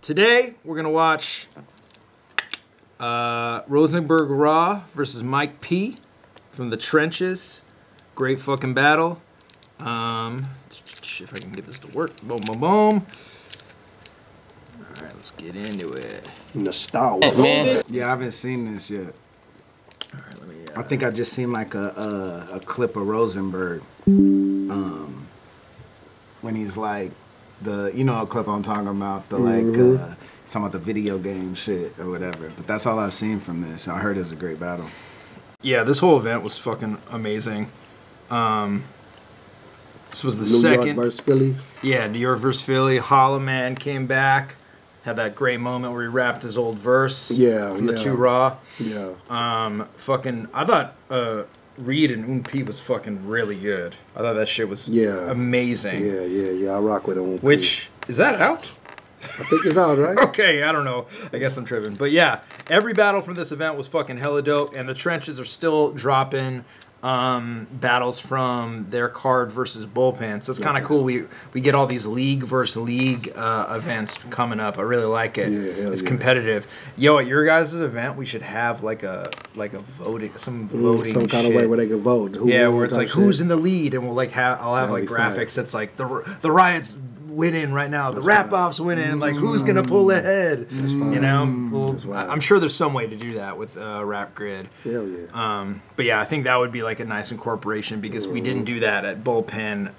Today, we're going to watch Rosenburg Raw versus Mike P from the trenches. Great fucking battle. If I can get this to work. Boom, boom, boom. All right, let's get into it. Nostalgia. Man. Yeah, I haven't seen this yet. All right, let me. I think I just seen like a clip of Rosenburg. When he's like you know a clip I'm talking about, the talking about the video game shit or whatever. But that's all I've seen from this. I heard it was a great battle. Yeah, this whole event was fucking amazing. This was the New second. York versus Philly. Yeah, New York versus Philly. Hollow Man came back, had that great moment where he rapped his old verse. Yeah, from the 2 Raw. Yeah. I thought Reed and P was fucking really good. I thought that shit was amazing. Yeah. I rock with him. Which is that out? I think it's out, right? Okay, I don't know. I guess I'm tripping. But yeah, every battle from this event was fucking hella dope, and the trenches are still dropping battles from their card versus bullpen. So it's kind of cool. We get all these league versus league events coming up. I really like it. Yeah, it's competitive. Yo, at your guys' event, we should have like a voting, some voting some kind of way where they can vote. Where it's like who's in the lead, and we'll like I'll have like graphics that's like the Riot's winning right now, the Rap-Off's winning, like who's gonna pull ahead, you know? Well, I'm sure there's some way to do that with Rap Grid. Hell yeah. But yeah, I think that would be like a nice incorporation because we didn't do that at bullpen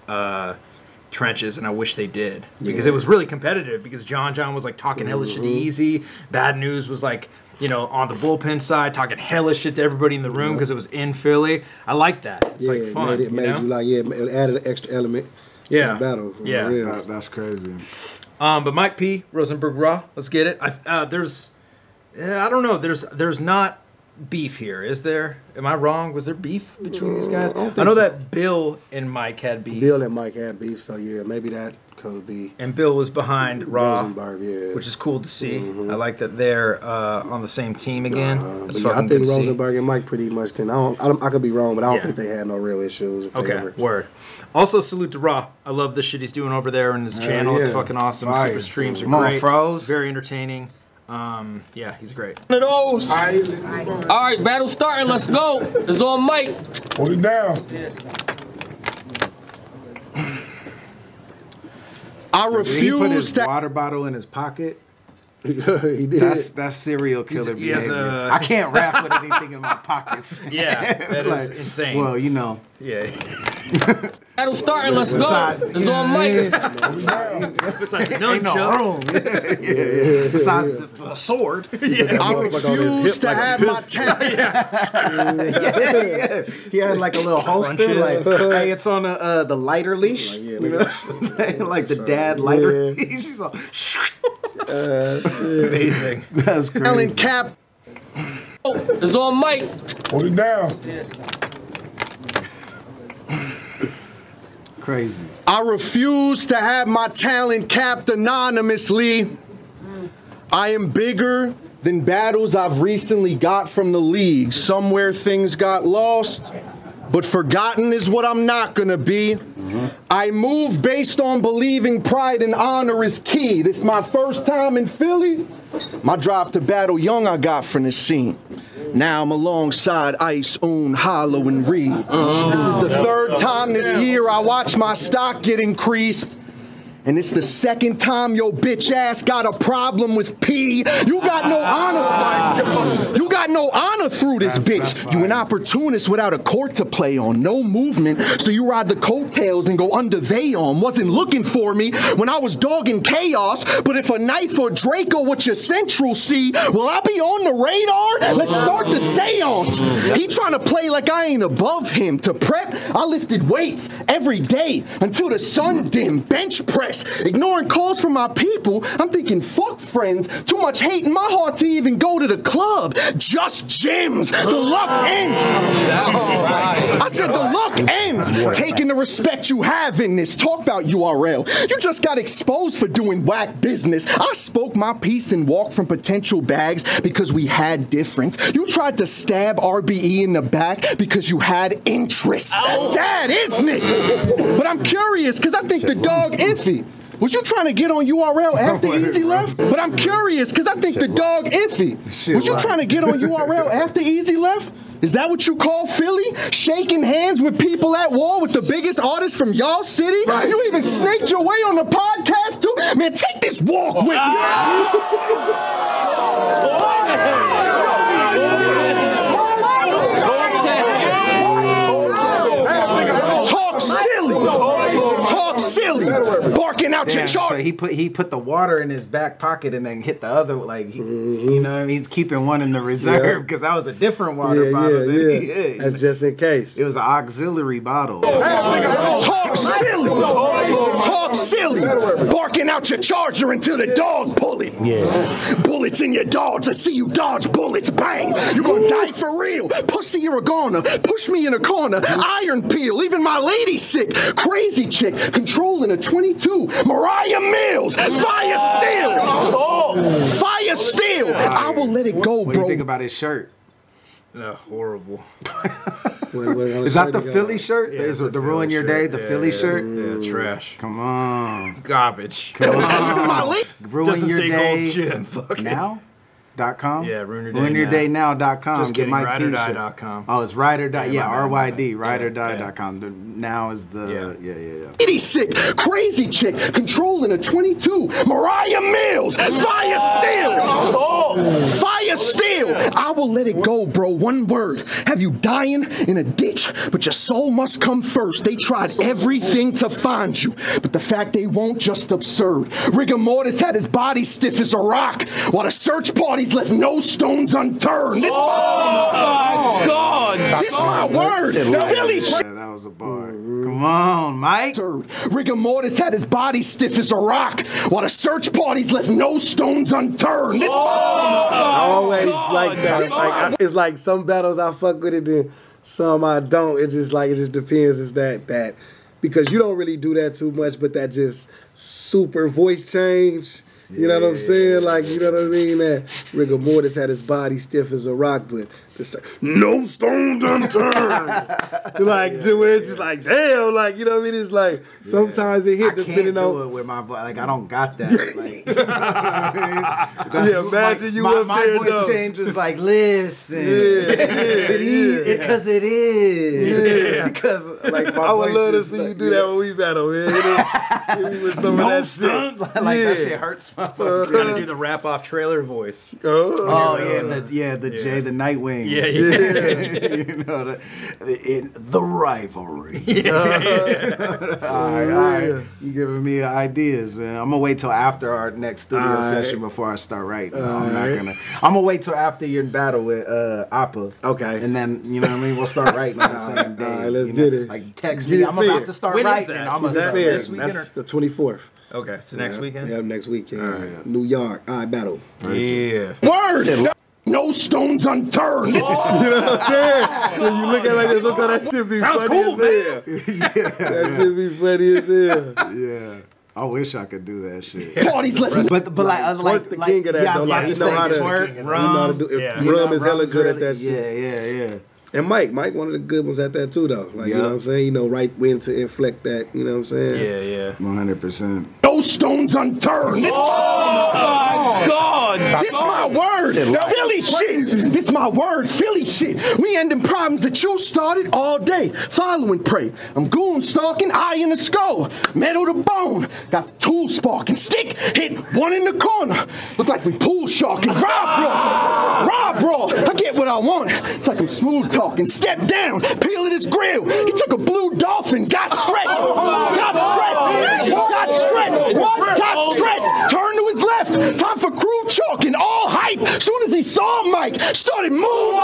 trenches, and I wish they did because it was really competitive. Because John was like talking hella shit to Easy, Bad News was like, you know, on the bullpen side talking hella shit to everybody in the room because it was in Philly. I like that. It's like fun. It made you like it added an extra element. Yeah, battle. Yeah, that's crazy. But Mike P, Rosenburg Raw, let's get it. I don't know. There's not beef here, is there? Am I wrong? Was there beef between these guys? I know that Bill and Mike had beef. Bill and Mike had beef, so yeah, maybe that could be. And Bill was behind Raw, Rosenburg, which is cool to see. I like that they're on the same team again. That's fucking I think good to see. Rosenburg and Mike pretty much can. I could be wrong, but I don't think they had no real issues. Okay, word. Also, salute to Raw. I love the shit he's doing over there on his channel. It's fucking awesome. Super streams are great. Froze. Very entertaining. Yeah, he's great. One of those. All right, battle starting. Let's go. It's on Mike. Hold it down. I refuse he put his water bottle in his pocket. He did. That's serial killer behavior. I can't rap with anything in my pockets. Yeah, that is insane. Well, you know. Yeah. Battle starting. Let's go. It's on Mike. Besides the ain't no room. Yeah. Besides the sword. I refuse to have my talent. He had like a little holster, like, hey, it's on the lighter leash. You know what I'm saying? Like the dad lighter leash. He's all amazing. That's crazy. Talent cap. It's on Mike. Hold it down. Crazy. I refuse to have my talent capped anonymously. I am bigger than battles I've recently got from the league. Somewhere things got lost, but forgotten is what I'm not gonna be. I move based on believing pride and honor is key. This is my first time in Philly. My drive to battle young I got from the scene. Now I'm alongside Ice, Oon, Hollow, and Reed. This is the third time this year I watch my stock get increased. And it's the second time your bitch ass got a problem with P. You got no honor. You got no honor through this bitch. You an opportunist without a court to play on. No movement. So you ride the coattails and go under they on. Wasn't looking for me when I was dogging chaos. But if a knife or Draco what your central see, will I be on the radar? Let's start the seance. He trying to play like I ain't above him. To prep, I lifted weights every day until the sun dimmed. Bench press. Ignoring calls from my people, I'm thinking, fuck friends, too much hate in my heart to even go to the club. Just gyms, the luck ends. I said the luck ends. Taking the respect you have in this. Talk about URL. You just got exposed for doing whack business. I spoke my piece and walked from potential bags because we had difference. You tried to stab RBE in the back because you had interest. Sad, isn't it? But I'm curious because I think the dog iffy. Was you trying to get on URL after Easy left? But I'm curious, because I think the dog iffy. Was you trying to get on URL after Easy left? Is that what you call Philly? Shaking hands with people at war with the biggest artists from y'all city? Right. You even snaked your way on the podcast too? Man, take this walk with me. Talk silly. Talk silly. Barking out your chart. So he put the water in his back pocket and then hit the other, like, you know what I mean? He's keeping one in the reserve because that was a different water bottle. That's just in case. It was an auxiliary bottle. Talk silly. Talk silly. Barking out your charger until the dog pull it. Yeah. Bullets in your dogs. I see you dodge bullets. Bang. You're gonna die for real. Pussy, you're a goner. Push me in a corner. Iron peel. Even my lady sick. Crazy chick. Controlling a 22. Mariah Mills. Fire still. Fire still. I will let it go, bro. What do you think about his shirt? Horrible. Is that the Philly shirt? Yeah, Is it's it the a Ruin Philly Your shirt. Day, the Philly shirt? Yeah, trash. Come on. Garbage. Come on. Ruin Doesn't Your say Day Gold's Gin. Fuck it. Now.com? Yeah, ruinyourdaynow.com. Just kidding, Get my rideordie.com. Oh, it's ride or die. Yeah, RYD, Yeah, rideordie.com. The now is the yeah. Lady sick, crazy chick, controlling a 22. Mariah Mills, fire still. Fire still. I will let it go, bro. One word. Have you dying in a ditch, but your soul must come first. They tried everything to find you, but the fact they won't, just absurd. Rigor mortis had his body stiff as a rock, while the search parties left no stones unturned. This This is my word. Philly shit. That was a bar. Come on, Mike. Rigor mortis had his body stiff as a rock, while the search parties left no stones unturned. This I always like that. It's like some battles I fuck with it, and some I don't. It just depends. It's that because you don't really do that too much, but that just super voice change. You know what I'm saying? Like, you know what I mean? That rigor mortis had his body stiff as a rock, but no stones unturned. Like, it's just like, damn, like, you know what I mean? It's like, sometimes it hit I depending can't do on. it with my voice. Like, I don't got that. Like, yeah, imagine you up my there, voice though. change was like, listen. Because it is. Yeah. Because, like, my I would voice love to is see like, you do that when we battle, man. Hit me with some of that shit. Like, that shit hurts my fucking You gotta do the rap off trailer voice. Oh, yeah, the Jay, the Nightwing. Yeah. You know, the rivalry. All right. You giving me ideas, man. I'm gonna wait till after our next studio session before I start writing. I'm gonna wait till after you're in battle with Appa. Okay. And then, you know what I mean, we'll start writing on the same day. All right, let's you know? get it. Like, text Get me. it I'm fair. about to start When is writing. that? And I'm Is gonna that start Fair. this weekend That's the 24th. Okay, so next weekend? Yeah, next weekend. New York. All right, battle. Yeah. word. No stones unturned. You know what I'm saying? When you look at it like this, look how that shit be Sounds funny cool, as hell. That shit be funny as hell. Yeah. I wish I could do that shit. Parties left. But like Twerk the king of that, though. Like, he know how to twerk. you know how to do it. Yeah. Rum is hella good at that shit. Yeah. And Mike one of the good ones at that too, though. Like, you know what I'm saying? You know right when to inflect that, you know what I'm saying? Yeah. 100%. No stones unturned. God! This my word. Philly shit. This my word. Philly shit. We ending problems that you started all day. Following prey. I'm goon stalking, eye in the skull. Metal to bone. Got the tool sparking. Stick hit one in the corner. Look like we pool sharking. Rob bro. I get what I want. It's like I'm smooth talking. Step down. Peel at his grill. He took a blue dolphin. Got stretched. Turned to his left. Time for crew chalking. All hype. Soon as he saw Mike, started moving.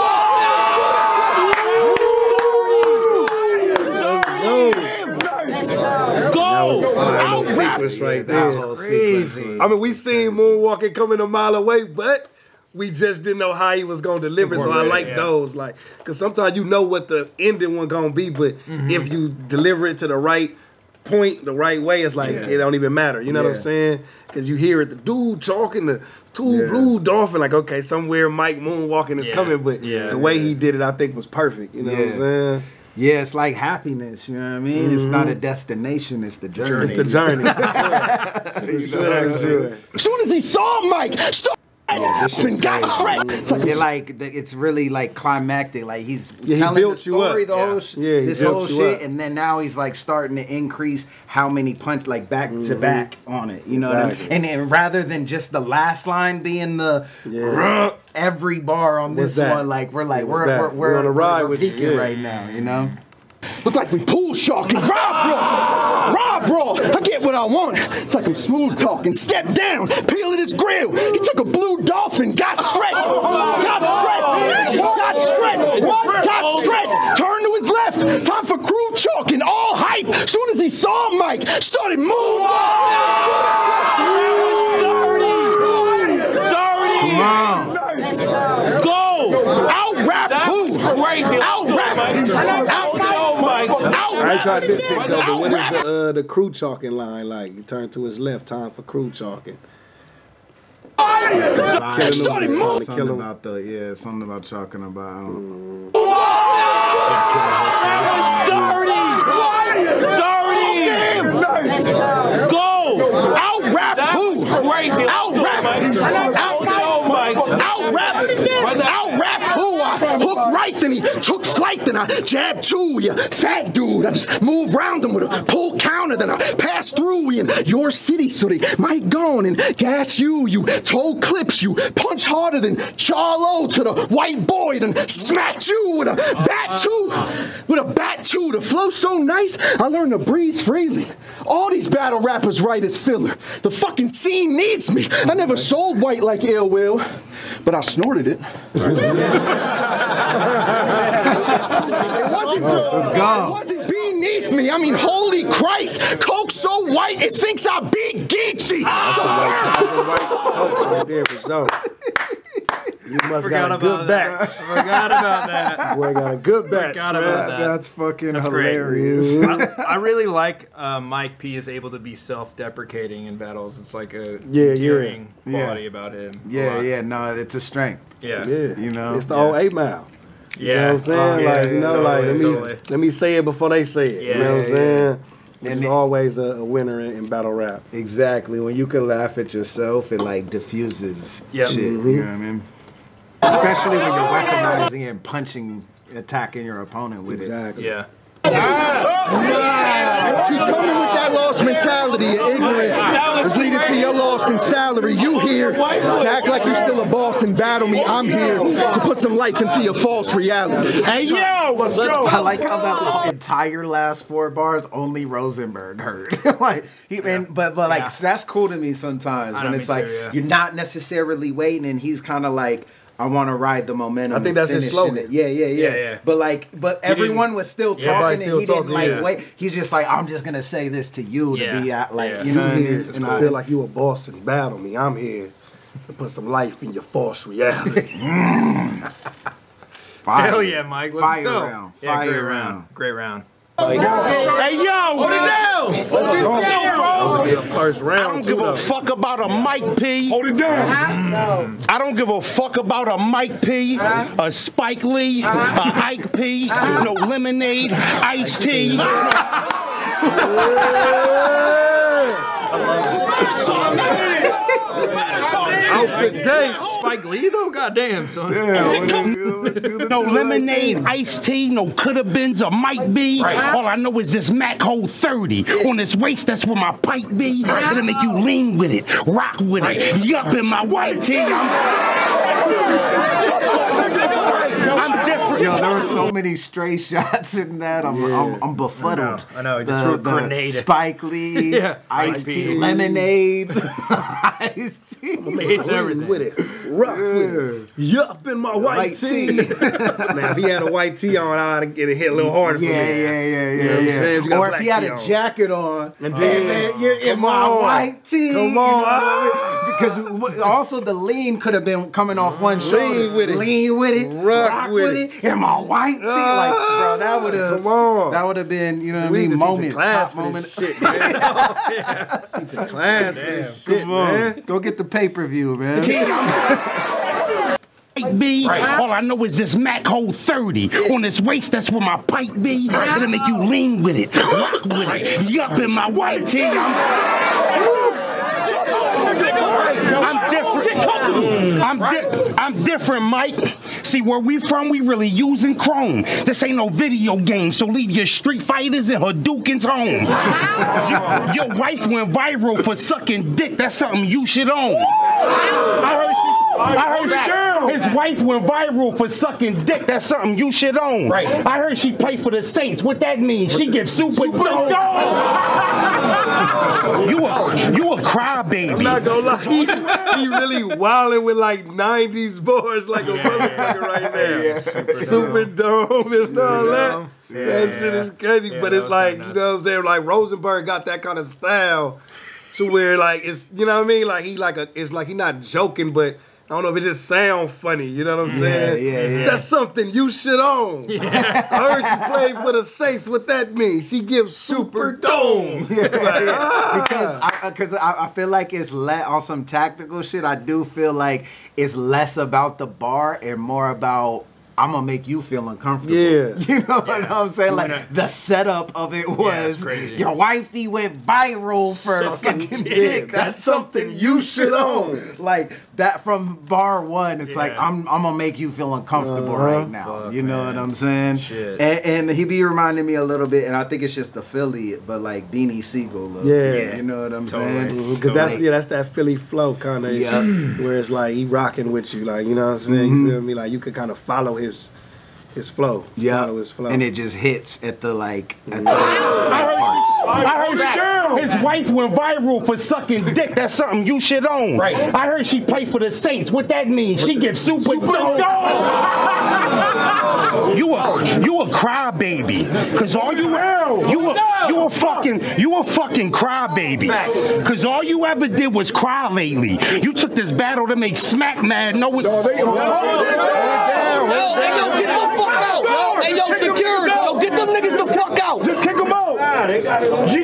Out sequence right there. Crazy. I mean, we seen Moonwalking coming a mile away, but we just didn't know how he was gonna deliver. So I like those, like, because sometimes you know what the ending one gonna be, but if you deliver it to the right point, the right way, it's like it don't even matter. You know what I'm saying? Because you hear it, the dude talking, the blue dolphin, like, okay, somewhere Mike Moonwalking is coming, but the way he did it, I think, was perfect. You know what I'm saying? Yeah, it's like happiness, you know what I mean? It's not a destination, it's the journey. It's the journey. As soon as he saw Mike, stop. It's really like climactic. Like he's telling the story, the whole shit, and then now he's like starting to increase how many punch like back to back on it. You know what I mean? And then rather than just the last line being the every bar on this one, like we're on a ride with you right now. You know. Look like we pool sharking. Rob, bro. I get what I want. It's like I'm smooth talking. Step down, peeling his grill. He took a blue dolphin, got stretched. Turned to his left. Time for crew chalking. All hype. Soon as he saw Mike, started moving. Dirty. Come on. Let's go. Out rap who? Out rap. I ain't trying to nitpick though, but what is the crew chalking line like? You turn to his left, time for crew chalking. Something about talking about. Dirty. Let's go. Out rap who? Out rap who? I hooked right, then he took flight, then I jabbed two. You fat dude. I just moved round him with a pull counter, then I passed through in your city so they might gone and gas you. You told clips, you punch harder than Charlo to the white boy, then smacked you with a bat too. With a bat too. The flow so nice, I learned to breathe freely. All these battle rappers write as filler. The fucking scene needs me. I never sold white like Ill Will, but I snorted it. It wasn't beneath me. I mean, holy Christ. Coke so white, it thinks I beat GEECHI. You must got a good batch. Forgot about that. Boy got a good batch. That's fucking hilarious. I really like Mike P is able to be self-deprecating in battles. It's like a endearing quality about him. No, it's a strength. Yeah. You know, it's the old 8 Mile. You know what I'm saying? Let me say it before they say it. You know what I'm saying? It's always a winner in battle rap. Exactly. When you can laugh at yourself, it like diffuses shit. You know what I mean? Especially when you're weaponizing and punching, attacking your opponent with it. Yeah. Keep coming with that lost mentality of ignorance. It's leading to your loss in salary. You here to act like you're still a boss and battle me. I'm here to put some life into your false reality. Hey, yo, let's go. I like how that entire last 4 bars only Rosenberg heard. But that's cool to me sometimes when it's like you're not necessarily waiting and he's kind of like, I want to ride the momentum. I think that's his slogan. Yeah. But everyone was still talking and he didn't wait. He's just like, I'm just gonna say this to you to be at you know what I mean? It's gonna feel like you a boss and battle me. I'm here to put some life in your false reality. Hell yeah, Mike. Let's go. Round. Fire round. Great round. Hey, yo! Hold it down! First round, I don't give a fuck about a Mike P. Hold it down. I don't give a fuck about a Mike P, a Spike Lee, a Ike P, no lemonade, iced tea. Out the gate. Spike Lee though? Goddamn, son. No lemonade, iced tea, no coulda beens or might be. All I know is this Mac hold 30. On this waist, that's where my pipe be. It'll make you lean with it, rock with it. Yup in my white tee. I'm different. Yo, there were so many stray shots in that. I'm befuddled. I know. He just threw a grenade. Spike Lee, iced tea, lemonade, iced tea. It's everything with it. Rock with it. Yup in my white tee. Now, if he had a white tee on, I'd get it hit a little harder for me. Yeah. You know what I'm saying? Or if he had a jacket on, and then you're in my white tee. Come on. Because also the lean could have been coming off one shoulder. Lean with it. Rock with it. In my white tee. Like, bro, that would have been, you know what I mean, moment. Top moment. Shit, man. Teaching class for this shit, man. Go get the pay-per-view, man. B. All I know is this Mac hold 30. On this waist, that's where my pipe be. It'll make you lean with it, rock with it. Yup in my white tee. I'm different, Mike. See, where we from, we really using chrome. This ain't no video game, so leave your street fighters and Hadoukens home. Your wife went viral for sucking dick. That's something you should own. I heard his wife went viral for sucking dick. That's something you should own. Right. I heard she played for the Saints. What that means? She gets super dome. You a crybaby. I'm not gonna lie. He really wilding with like 90s bars like a motherfucker right there. Super dome and all that. That shit is crazy. But it's like, you know what I'm saying? Like Rosenberg got that kind of style to where like it's, you know what I mean? Like it's like he not joking, but I don't know if it just sound funny, you know what I'm saying? Yeah. That's something you should own. Yeah. I heard she played for the Saints. What that means? She gives super dome. Because I feel like it's on some tactical shit. I do feel like it's less about the bar and more about I'm gonna make you feel uncomfortable. Yeah. You know what I'm saying? Like the setup of it was your wifey went viral for sucking dick. That's something you should own. Like that from bar one, it's like I'm gonna make you feel uncomfortable right now. You know what I'm saying? Shit. And he be reminding me a little bit, and I think it's just the Philly, but like Beanie Siegel. Yeah. You know what I'm saying? Because that's that Philly flow kind of where it's like he rocking with you, like, you know what I'm saying? You feel me? Like you could kind of follow his flow. Yeah. His flow. And it just hits at the like at I heard his wife went viral for sucking dick. That's something you should own. Right. I heard she played for the Saints. What that means? She gets super dome. You a crybaby. Cause all you a fucking crybaby. Cause all you ever did was cry lately. You took this battle to make Smack mad. No, it's Yo, get the fuck out, yo. Hey, yo, security. Yo, get them niggas the fuck out. Just kick them out. Keep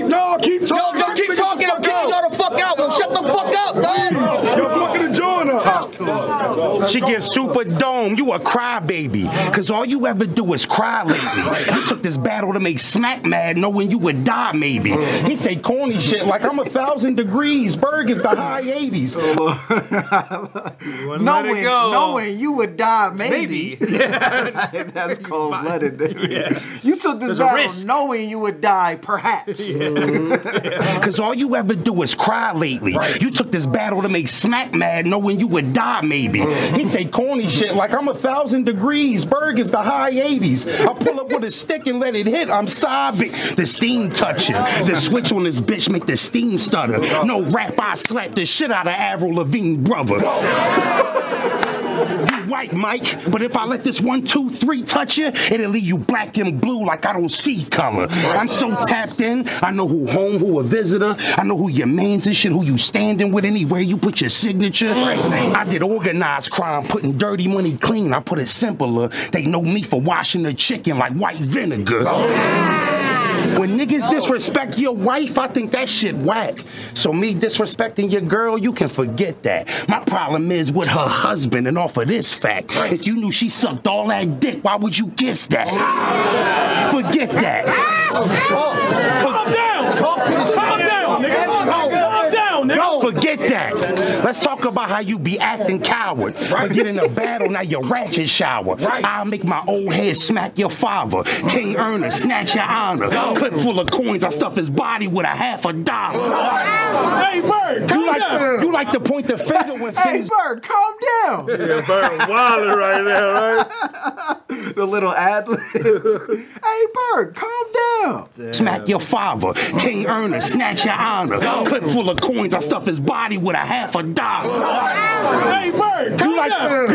talking. Yo, keep talking. I'm kicking y'all the fuck out. Yo, shut the fuck up, dog. You're fucking enjoying her. Talk to her. She gets super dome. You a crybaby. Cause all you ever do is cry lately. You took this battle to make Smack mad knowing you would die maybe. He say corny shit like I'm 1,000 degrees. Berg is the high 80s. Knowing you would die maybe. That's cold-blooded. You took this battle knowing you would die perhaps. Cause all you ever do is cry lately. You took this battle to make Smack mad knowing you would die maybe. He say corny shit like I'm 1,000 degrees. Berg is the high 80s. I pull up with a stick and let it hit. I'm sobbing. The steam touching. The switch on this bitch make the steam stutter. No rap, I slap the shit out of Avril Lavigne, brother. You white, Mike, but if I let this 1, 2, 3 touch you, it'll leave you black and blue like I don't see color. I'm so tapped in, I know who home, who a visitor, I know who your mans and shit, who you standing with anywhere you put your signature. I did organized crime, putting dirty money clean. I put it simpler. They know me for washing the chicken like white vinegar. When niggas disrespect your wife, I think that shit whack. So me disrespecting your girl, you can forget that. My problem is with her husband and off of this fact. If you knew she sucked all that dick, why would you kiss that? Forget that. Calm down. Calm down, nigga. Calm down, nigga. Forget that. Let's talk about how you be acting coward. But get in a battle, now you ratchet shower. I'll make my old head smack your father. King Ernest, snatch your honor. Clip full of coins, I stuff his body with $50. Hey, Bird, You like to point the finger when things... Hey, Bird, calm down. Yeah, Bird wilding right now, right? The little ad-lib. Hey, Bird, calm down. Smack your father. King Ernest, snatch your honor. Clip full of coins, I stuff his body with $50. Hey, Bird, you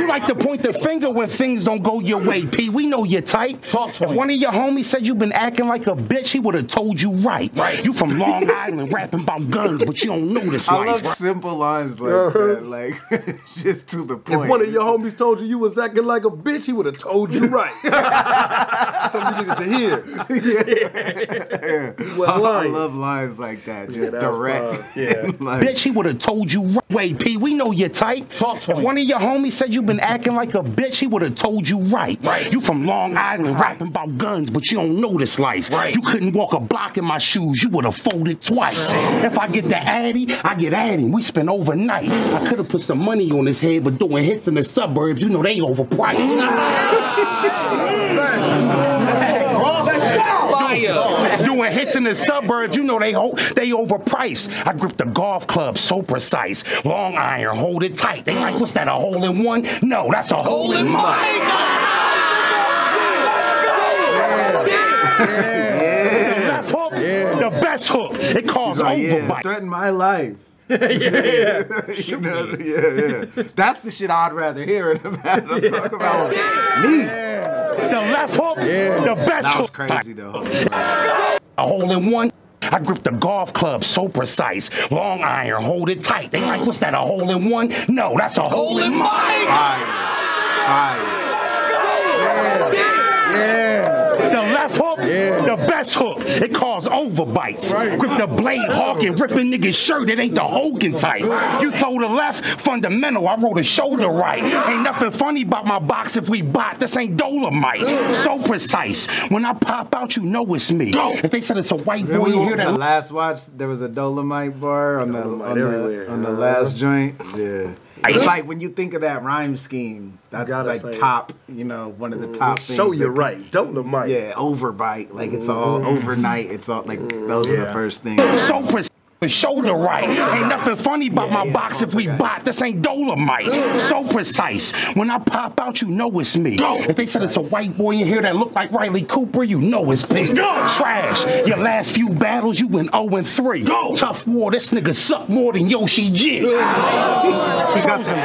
like to point the finger when things don't go your way, P. We know you're tight. If one of your homies said you been acting like a bitch, he would have told you right. You from Long Island rapping about guns, but you don't know this life. I love simple lines like that, like just to the point. If one of your homies told you was acting like a bitch, he would have told you right. right. Something you needed to hear. I love lines like that. Just direct. Like, bitch, he would have told you right. Wait, P, we know you're tight. Talk to if him. one of your homies said you been acting like a bitch, he would have told you right. You from Long Island rapping about guns, but you don't know this life. You couldn't walk a block in my shoes, you would have folded twice. If I get the Addy, I get Addy. We spend overnight. I could have put some money on his head, but doing hits in the suburbs, you know they overpriced. Doing hits in the suburbs, you know they overpriced. I grip the golf club so precise. Long iron, hold it tight. They like, what's that, a hole in one? No, that's a hole in mine. Left hook, the best hook. It calls overbite. Threaten my life. You know, that's the shit I'd rather hear in the battle. I'm talking about me. The left hook, the best That was hook. crazy though. A hole in one. I grip the golf club so precise. Long iron, hold it tight. They like, what's that, a hole in one? No, that's a hole in mine. The left hook, the best hook. It calls overbites. Grip the blade hawk and ripping niggas' shirt. It ain't the Hogan type. You throw the left, fundamental. I roll the shoulder right. Ain't nothing funny about my box if we bot. This ain't Dolomite. So precise. When I pop out, you know it's me. If they said it's a white boy, you hear that. The last watch, there was a Dolomite bar on the last joint. Yeah. It's like when you think of that rhyme scheme, that's like top, you know, one of the top things. So you're right. Dolomite. Yeah, overbite. Like it's all overnight. It's all like those are the first things. So precise. Shoulder right. Ain't nothing funny about my box if we bot. This ain't Dolomite. So precise. When I pop out, you know it's me. If they said it's a white boy in here that look like Riley Cooper, you know it's big. Trash. Your last few battles, you went 0-3. Tough war. This nigga suck more than Yoshi G. He got some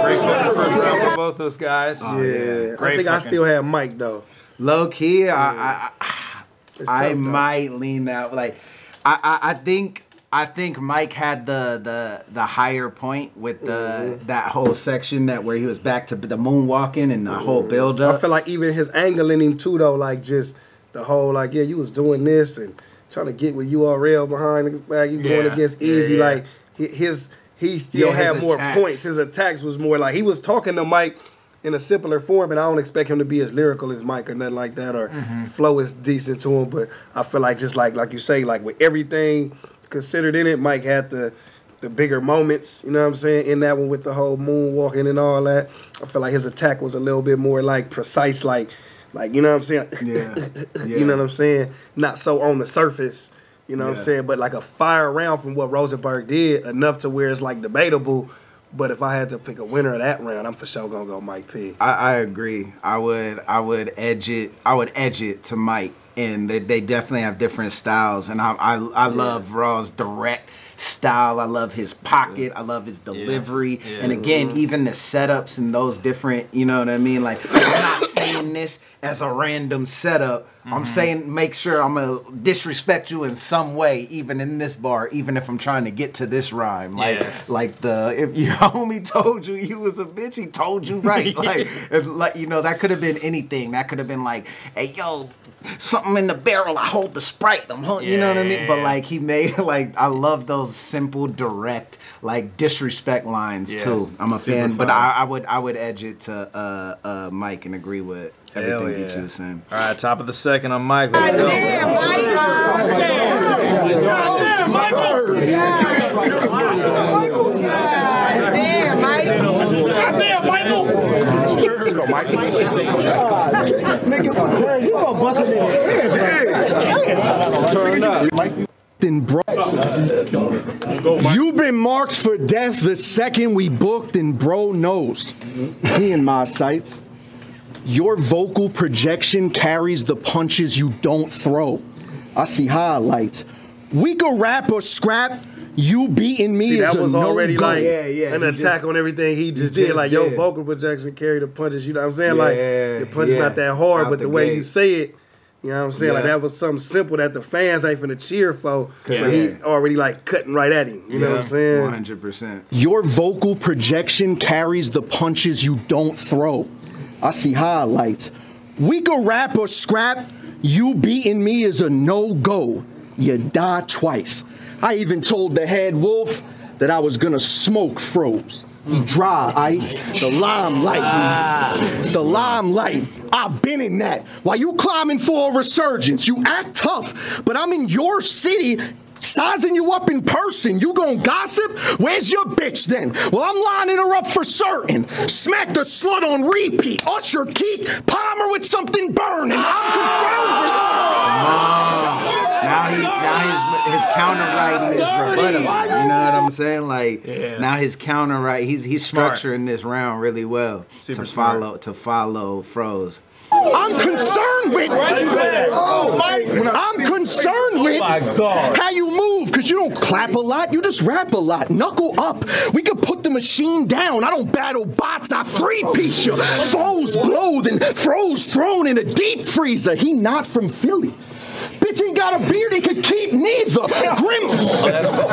Great fucking first round for both those guys. I think I still have Mike though. Low key, I might lean that. Like, I think Mike had the higher point with that whole section where he was back to the moonwalking and the whole build up. I feel like even his angle in him too though, like just the whole like you was doing this and trying to get with URL behind his back, you going against Easy like he still had more points. His attacks was more like he was talking to Mike in a simpler form, and I don't expect him to be as lyrical as Mike or nothing like that, or flow is decent to him. But I feel like just like you say, like with everything considered in it, Mike had the bigger moments. You know what I'm saying? In that one with the whole moonwalking and all that, I feel like his attack was a little bit more like precise, like you know what I'm saying? You know what I'm saying? Not so on the surface. You know what I'm saying? But like a fire round from what Rosenberg did, enough to where it's like debatable. But if I had to pick a winner of that round, I'm for sure gonna go Mike P. I agree. I would edge it to Mike, and they definitely have different styles. And I love Raw's direct style. I love his pocket. I love his delivery. And again, even the setups and those different, you know what I mean? Like, I'm not saying this as a random setup. I'm saying make sure I'm going to disrespect you in some way, even in this bar, even if I'm trying to get to this rhyme. Like if your homie told you was a bitch, he told you right. Like you know, that could have been anything. That could have been like, hey, yo, something in the barrel, I hold the Sprite. You know what I mean? But like he made, like, I love those simple, direct, like disrespect lines too. I'm a fan, but I would edge it to Mike and agree with everything that you were saying. All right, top of the second on Mike. Let's go. Damn, Michael! Damn, Michael! Damn, Michael! Let's go, Michael. Nigga, you gonna bust it in. Turn up. Bro. You've been marked for death the second we booked, and bro knows. He in my sights. Your vocal projection carries the punches you don't throw. I see highlights. We could rap or scrap. You beating me is a no-go. That was already like an attack on everything he just did. Like, your vocal projection carry the punches. You know what I'm saying? Like, the punch not that hard, but the way you say it, You know what I'm saying? Like that was something simple that the fans ain't finna cheer for, but he already like cutting right at him. You know what I'm saying? 100%. Your vocal projection carries the punches you don't throw. I see highlights. We could rap or scrap. You beating me is a no-go. You die twice. I even told the head wolf that I was gonna smoke froze. Dry ice, the limelight. The limelight. I've been in that. While you climbing for a resurgence, you act tough, but I'm in your city sizing you up in person. You gon' gossip? Where's your bitch then? Well, I'm lining her up for certain. Smack the slut on repeat. Usher Keek, Palmer with something burning. I'm confirmed with Now his counter writing is rebuttal. You know what I'm saying? Like now his counter right, he's structuring this round really well to follow Froze. I'm concerned with how you move, because you don't clap a lot, you just rap a lot. Knuckle up. We could put the machine down. I don't battle bots, I three-piece you. Foes blow, then Froze thrown in a deep freezer. He not from Philly. Bitch ain't got a beard he could keep neither. That's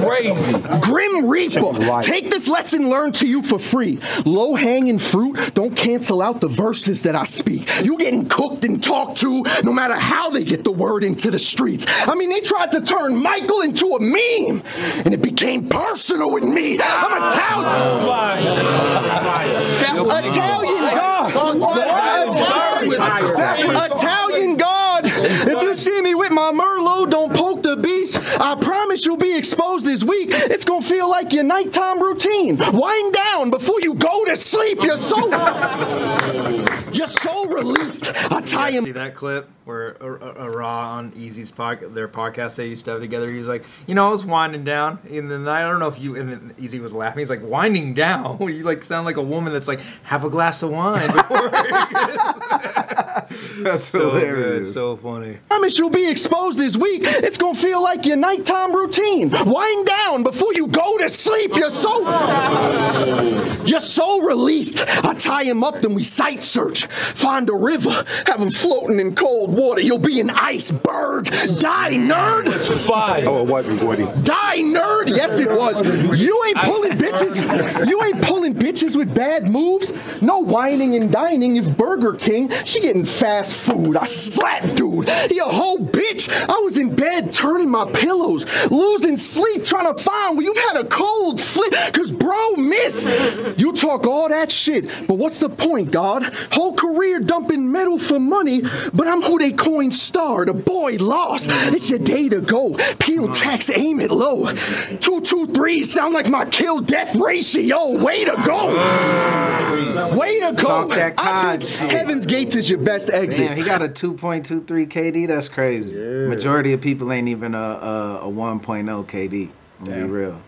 crazy. Grim Reaper. Take this lesson learned to you for free. Low-hanging fruit don't cancel out the verses that I speak. You getting cooked and talked to no matter how they get the word into the streets. I mean, they tried to turn Michael into a meme, and it became personal with me. I'm Italian. Italian God. If you see me with my Merlot, don't poke the beast. I promise you'll be exposed this week. It's gonna feel like your nighttime routine. Wind down before you go to sleep. You're so released. I tie him. See that clip where a Raw on Easy's their podcast they used to have together? He was like, you know, I was winding down in the night. I don't know if you, and then Easy was laughing. He's like, winding down? You like sound like a woman that's like, have a glass of wine before. That's so hilarious. Good, so funny. I promise you'll be exposed this week. It's gonna feel like your nighttime routine. Wind down before you go to sleep. You're so released. I tie him up, then we sight search. Find a river, have him floating in cold water. You'll be an iceberg. Die, nerd. Oh, it wasn't, Gordy. Die, nerd. Yes, it was. You ain't pulling bitches. You ain't pulling bitches with bad moves. No whining and dining. If Burger King, she getting fast food. I slap dude. He a whole bitch. I was in bed turning my pillows, losing sleep, trying to find where you've had a cold flip. Cause bro, miss. You talk all that shit, but what's the point, God? Whole career dumping metal for money, but I'm who they coin star. The boy lost. It's your day to go. Peel tax, aim it low. 2-2-3 sound like my kill-death ratio. Way to go. Way to go. Talk that I think Heaven's Gates is your best exit. Damn, he got a 2.23 KD. That's crazy. Yeah. Majority of people ain't even a 1.0 KD. I'm gonna be real.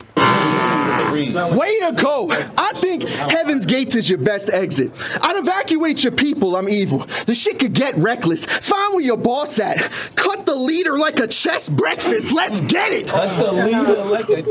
Way to go. I think Heaven's Gates is your best exit. I'd evacuate your people. I'm evil. The shit could get reckless. Find where your boss at. Cut the leader like a chess breakfast. Let's get it. Cut the leader like a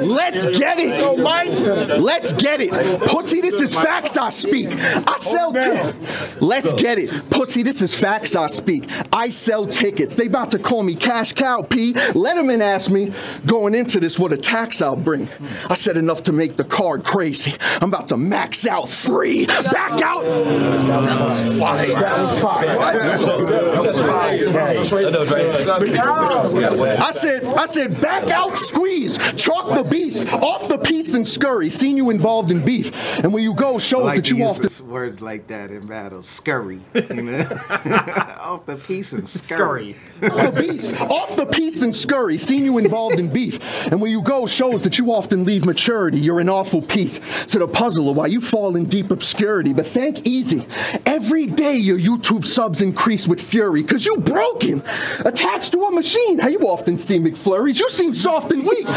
Let's get it. Oh, Mike. Let's get it. Pussy, this is facts I speak. I sell tickets. Let's get it. Pussy, this is facts I speak. I sell tickets. They about to call me Cash Cow P. Letterman asked me going into this what a tax I'll bring. I said enough to make the card crazy. I'm about to max out 3. Back out. That was fire. I said back out, squeeze, chalk the beast, off the piece and scurry. Seen you involved in beef, and when you go shows like that you off the words like that in battle. Scurry, you know? Off the piece and scurry. Off the beast, off the piece and scurry. Seen you involved in beef, and when you go shows that you often leave maturity. You're an awful piece to the puzzle of why you fall in deep obscurity. But thank Easy, every day your YouTube subs increase with fury, cause you broken, attached to a machine. How you often see McFlurries? You seem soft and weak.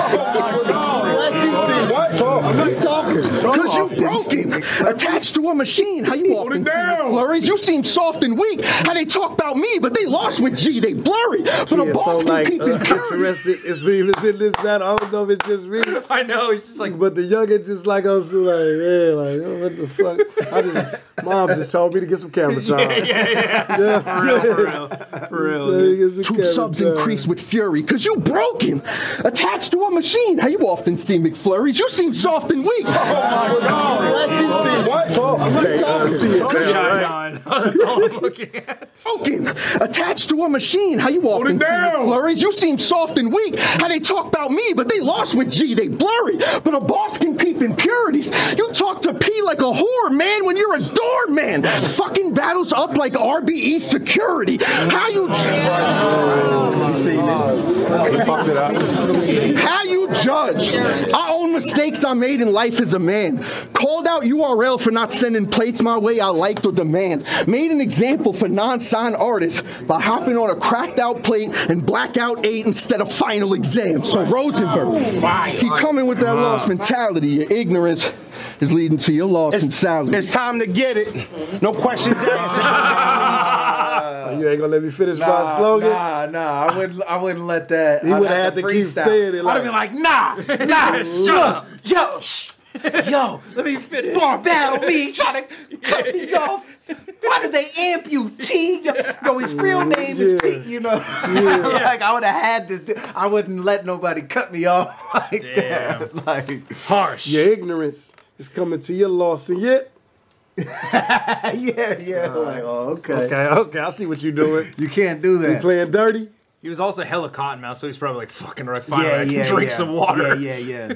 I'm not talking. Because you broken. Attached to a machine. How you often see McFlurries? You seem soft and weak. How they talk about me, but they lost with G. They blurry. But a boss can keep interested. It seems in this battle. I don't know if it's just me. I know. It's just like. But the youngin just like us, like, man, like, oh, what the fuck? Mom just told me to get some camera time. Yeah. For real. Tube subs increase with fury, cause you broken. Attached to a machine. How you often see McFlurries? You seem soft and weak. Oh my God. What? I'm not talking. That's all I'm looking at. Broken. Attached to a machine. How you often see McFlurries? You seem soft and weak. How they talk about me, but they lost with G. They blurry. But a boss can peep impurities. You talk to P like a whore, man, when you're a doorman. Fucking battles up like RBE security. How you judge? I own mistakes I made in life as a man. Called out URL for not sending plates my way I liked or demand. Made an example for non-signed artists by hopping on a cracked out plate and blackout 8 instead of final exam. So Rosenberg, he coming with that lost mentality. Your ignorance is leading to your loss in salary. It's time to get it. No questions asked. You ain't gonna let me finish my slogan? Nah. I wouldn't let that. He would have had to keep saying it. I'd have been like, nah, shut up. Yo, Let me finish. want to battle me, trying to cut me off. Why did they amputee? Yo, his real name is T, you know? Like, I would have had this. I wouldn't let nobody cut me off like that. Like, harsh. Your ignorance is coming to your loss, and yet. yeah. Like, oh, okay. Okay, I see what you're doing. You can't do that. You playing dirty? He was also hella cottonmouth, so he's probably like, fucking right, fine, I can drink some water. Yeah.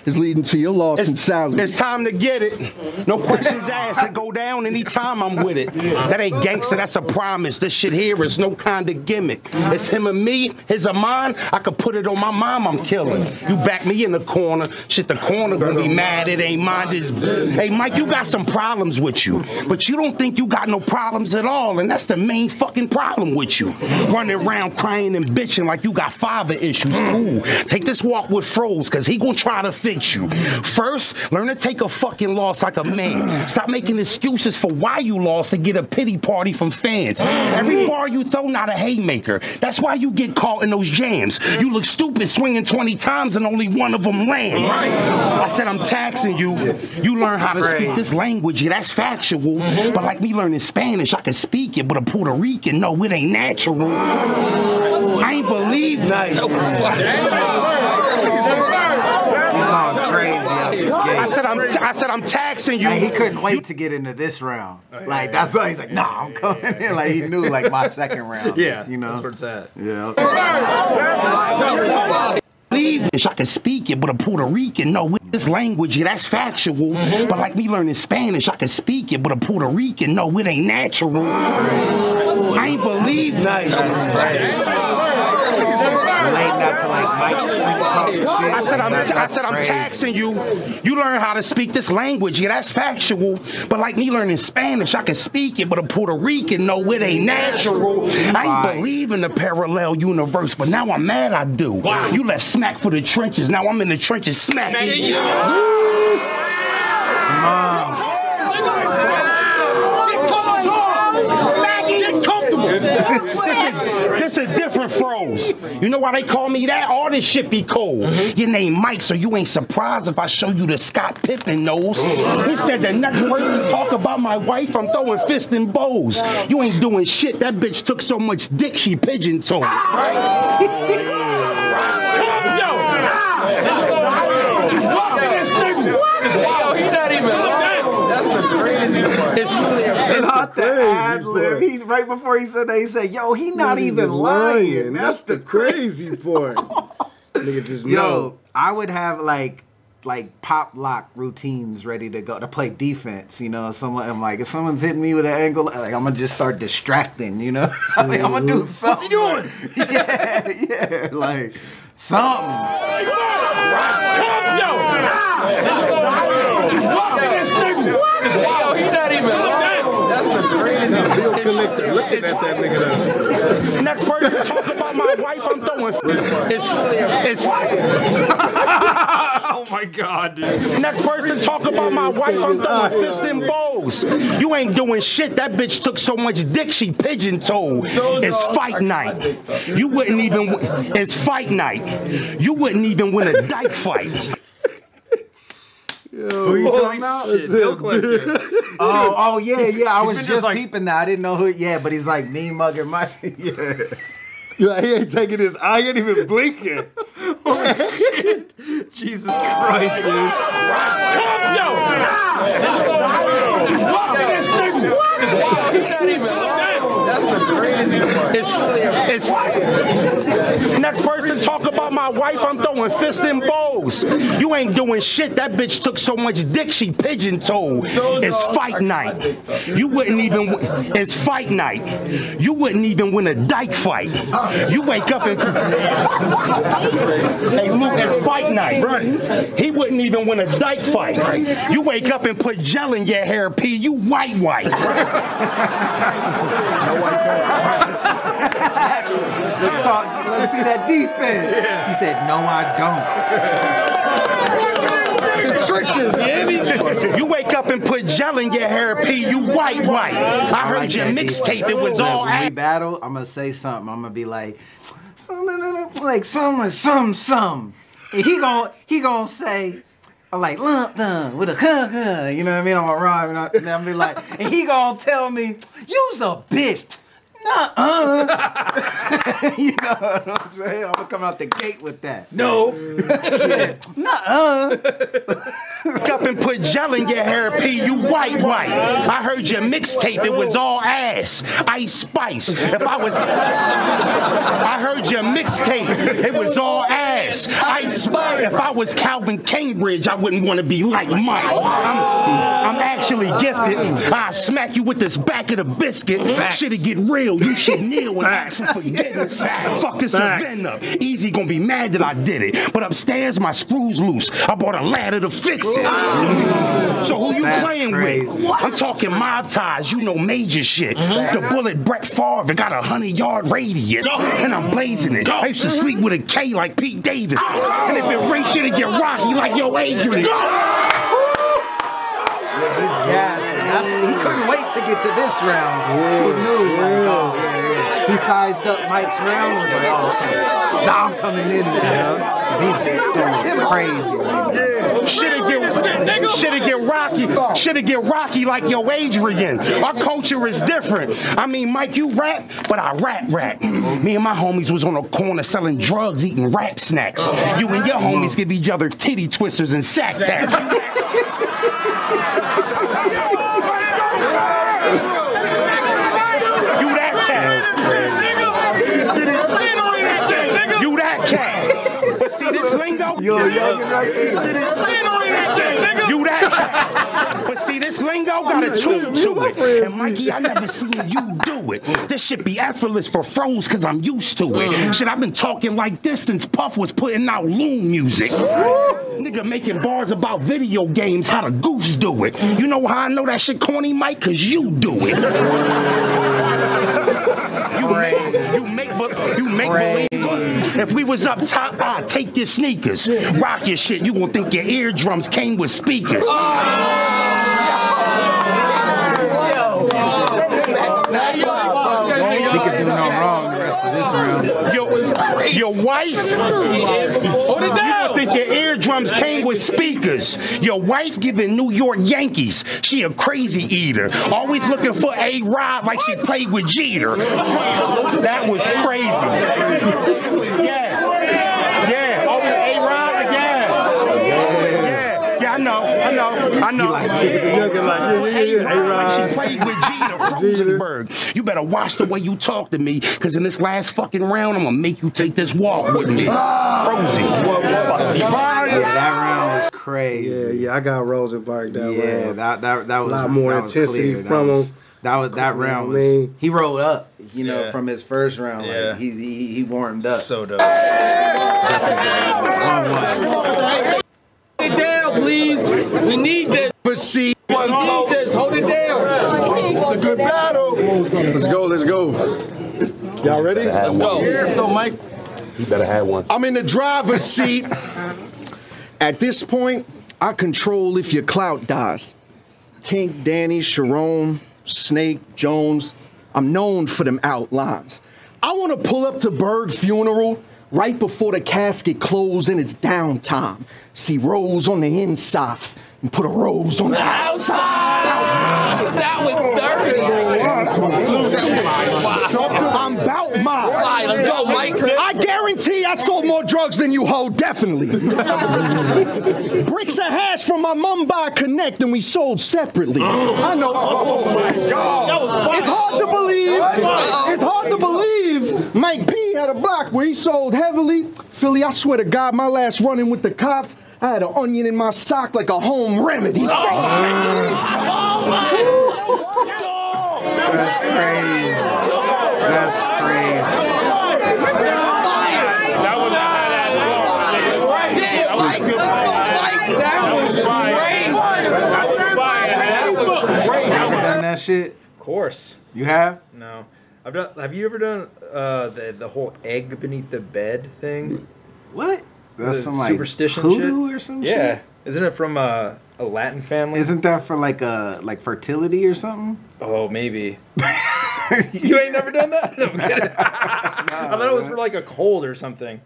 Is leading to your loss in salary. It's time to get it. No questions asked. It go down anytime I'm with it. That ain't gangster, that's a promise. This shit here is no kind of gimmick. It's him and me, his or mine. I could put it on my mom, I'm killing. You back me in the corner. Shit, the corner gonna be mad, it ain't mine. Hey, Mike, you got some problems with you. But you don't think you got no problems at all, and that's the main fucking problem with you. Running around crying and bitching like you got father issues. Cool. Take this walk with Froze, cause he gonna try to fix you. First, learn to take a fucking loss like a man. Stop making excuses for why you lost to get a pity party from fans. Every bar you throw, not a haymaker. That's why you get caught in those jams. You look stupid swinging 20 times and only one of them land. I said I'm taxing you. You learn how to speak this language. Yeah, that's factual. But like me learning Spanish, I can speak it, but a Puerto Rican, no, it ain't natural. I ain't believe that. I said I'm taxing you. Like, he couldn't wait to get into this round. Like that's why he's like, nah, I'm coming in. Like he knew like my second round. Yeah, you know, that's where it's at. Yeah. I can speak it, but a Puerto Rican, no, this language, yeah, that's factual. But like me learning Spanish, I can speak it, but a Puerto Rican, no, it ain't natural. I ain't believe that. Not to like Mike shit. I said I'm taxing you. You learn how to speak this language. Yeah, that's factual. But like me learning Spanish, I can speak it, but a Puerto Rican, no, it ain't natural. I ain't believe in the parallel universe, but now I'm mad I do. Wow. You left smack for the trenches. Now I'm in the trenches smacking you. This is different Froze. You know why they call me that? All this shit be cold. Your name Mike, so you ain't surprised if I show you the Scott Pippen nose. He said the next person talk about my wife, I'm throwing fists and bows. You ain't doing shit. That bitch took so much dick she pigeon-toed. It's not the ad-lib. He's right before he said that. He said, "Yo, he not even lying." That's the crazy part. Nigga just know. Yo, I would have like pop lock routines ready to go to play defense. You know, I'm like, if someone's hitting me with an angle, like I'm gonna just start distracting. You know, I mean, I'm gonna do something. What you doing? Yeah, like something. Yo, he not even lying. That's the crazy. Looking at that nigga. Next person talk about my wife, I'm throwing. It's Oh my my God, dude. Next person talk about my wife, I'm throwing fists and bowls. You ain't doing shit. That bitch took so much dick she pigeon-toed. It's fight night. You wouldn't even, it's fight night. You wouldn't even win a dyke fight. Who you talking about? Shit, Bill Clinton. Oh, yeah. I was been just like, peeping that. I didn't know who. Yeah, but he's like mean mugging Mike. Yeah. Like, he ain't taking his eye, he ain't even blinking. Holy shit. Jesus Christ, dude. Come, yo! Fuck this nigga! It's next person talk about my wife, I'm throwing fists and bowls. You ain't doing shit. That bitch took so much dick she pigeon-toed. It's fight night. You wouldn't even, it's fight night. You wouldn't even win a dyke fight. You wake up and, hey Luke, it's fight night. Right. He wouldn't even win a dyke fight. Right. You wake up and put gel in your hair, P, you white. Let's see that defense. Yeah. He said, no, I don't. The tricks, You wake up and put gel in your hair, P, you white. I heard like your mixtape, it was all when we battle, I'm going to say something. I'm going to be like some. And he gonna say, like, lump done with a you know what I mean? On my rhyme, and I'm gonna be like, and he gonna tell me, you's a bitch. Nuh-uh. You know what I'm saying? I'm gonna come out the gate with that. No. Yeah. Nuh-uh. Wake up and put gel in your hair, P, you white. I heard your mixtape, it was all ass. Ice Spice. I heard your mixtape, it was all ass. Ice Spice. If I was Calvin Cambridge, I wouldn't want to be like Mike. I'm actually gifted. I'll smack you with this back of the biscuit. Shit'll get real. You should kneel and ask for forgiveness. Fuck this event up. Easy gonna be mad that I did it. But upstairs, my screws loose. I bought a ladder to fix it. So who you playing with? I'm talking Mob Ties, you know, major shit. The bullet Brett Favre got 100-yard radius. And I'm blazing it. I used to sleep with a K like Pete Davis. And if it rings shit, it get rocky like yo Adrian. He couldn't wait to get to this round. He knew, like, oh, yeah. He sized up Mike's round and was like, oh, okay. Now I'm coming in there. He's crazy. Yeah. Shit'll get rocky like yo Adrian. Our culture is different. I mean, Mike, you rap, but I rap. Me and my homies was on a corner selling drugs, eating rap snacks. You and your homies give each other titty twisters and sack taps. You that cat. But see this lingo? You that cat. But see this lingo got a tune to it. And Mikey, I never seen you do it. This shit be effortless for froze cause I'm used to it. Shit, I've been talking like this since Puff was putting out Loon music. Nigga making bars about video games, how the goofs do it. You know how I know that shit corny, Mike? Cause you do it. You make believe. If we was up top, I'd take your sneakers. Rock your shit, you gonna think your eardrums came with speakers. She could do no wrong the rest of this round. Your wife? Hold it down. You think your eardrums came with speakers. Your wife giving New York Yankees. She a crazy eater. Always looking for A-Rod like she played with Jeter. That was crazy. Yeah. Always A-Rod again. Yeah, I know. Like she played with Jeter, Rosenburg. You better watch the way you talk to me, because in this last fucking round, I'm gonna make you take this walk with me. Frozen. That round was crazy. Yeah, I got Rosenberg that round. Yeah, that was a lot more intensity from him. That round was. He rolled up, you know, from his first round. Yeah. Like he warmed up. So dope. Hold it down, please. We need this. But see, We need this. Hold it down. it's a good battle. Let's go. Y'all ready? Let's go. Let's go, Mike. You better have one. I'm in the driver's seat, At this point, I control if your clout dies. Tink, Danny, Sharon, Snake, Jones, I'm known for them outlines. I want to pull up to Berg funeral right before the casket close and it's downtime. See Rose on the inside and put a rose on the outside. That was dirty. I'm about mine. Right, let's go, Mike. I guarantee I sold more drugs than you hold, definitely. Bricks of hash from my Mumbai Connect and we sold separately. I know. Oh my God. That was fun. It's hard to believe. It's hard to believe. Mike P had a block where he sold heavily. Philly, I swear to God, my last run-in with the cops, I had an onion in my sock like a home remedy. That's crazy. That's crazy. That was great. You ever done that shit? Of course. You have? No. I've done. Have you ever done the whole egg beneath the bed thing? What? That's some like superstition hoodoo shit? or some yeah. shit? Isn't it from a Latin family? Isn't that for like fertility or something? Oh, maybe. You ain't never done that? No, I'm kidding. I thought it was for like a cold or something.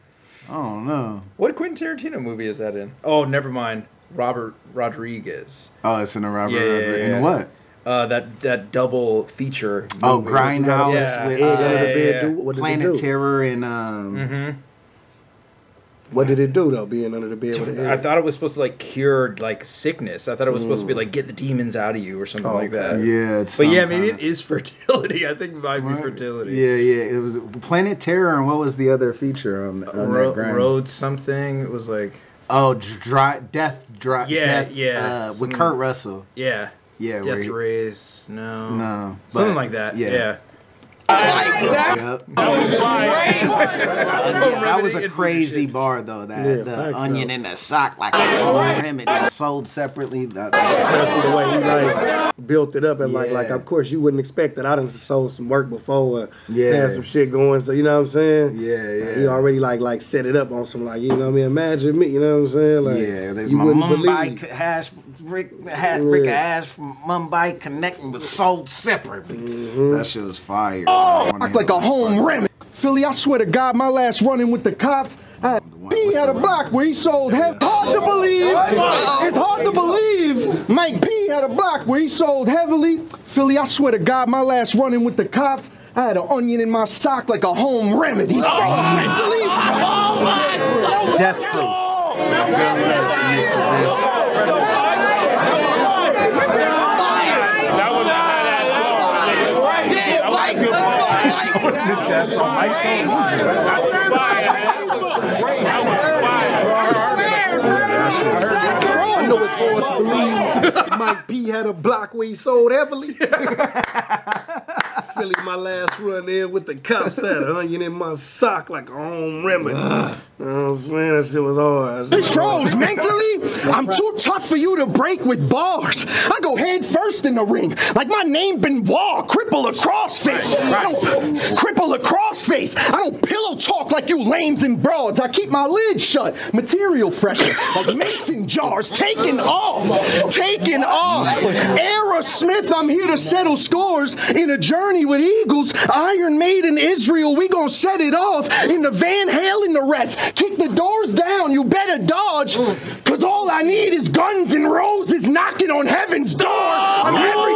Oh no. What Quentin Tarantino movie is that in? Oh, never mind. Robert Rodriguez. Oh, it's in a Robert. Yeah. In what? That double feature. Oh, movie. Grindhouse with Planet Terror and What did it do though? Being under the bed with I thought it was supposed to like cure like sickness. I thought it was supposed to be like get the demons out of you or something like that. Yeah, it's but yeah, maybe it is fertility. I think it might be fertility. Yeah. It was Planet Terror, and what was the other feature on that Road something. It was like Death. Yeah. With Kurt Russell. Yeah. Yeah. Death Race. No. But, something like that. Yeah. That was a crazy bar though. The onion in the sock like a remedy sold separately. Especially the way he like built it up and like of course you wouldn't expect that. I done sold some work before. Had some shit going. So you know what I'm saying? Yeah. He already like set it up on some like you know what I mean. Imagine me. You know what I'm saying? Like there's you my wouldn't Mumbai believe. Rick of hash from Mumbai connecting was sold separately. That shit was fire. Like a home remedy. Philly, I swear to God, my last run-in with the cops, P had a block where he sold heavily. Hard to believe. It's hard to believe. Mike P had a block where he sold heavily. Philly, I swear to God, my last run-in with the cops, I had an onion in my sock like a home remedy. Death proof. Mix of this. In the chat, so Mike's so I know it's hard to believe Mike P had a block where he sold heavily. Philly, my last run in with the cops had an onion in my sock like a home remedy. You know what I'm saying? That shit was hard. It froze mentally. I'm too tough for you to break with bars. I go head first in the ring, like my name Benoit, cripple across face. I don't cripple across face. I don't pillow talk like you lames and broads. I keep my lid shut, material fresher, like mason jars, taking off. Aerosmith, I'm here to settle scores in a journey with Eagles. Iron Maiden, Israel, we gon' set it off in the Van Halen the rest. Kick the doors down, you better dodge, cause all I need is Guns N' Roses knocking on heaven's door. I'm every...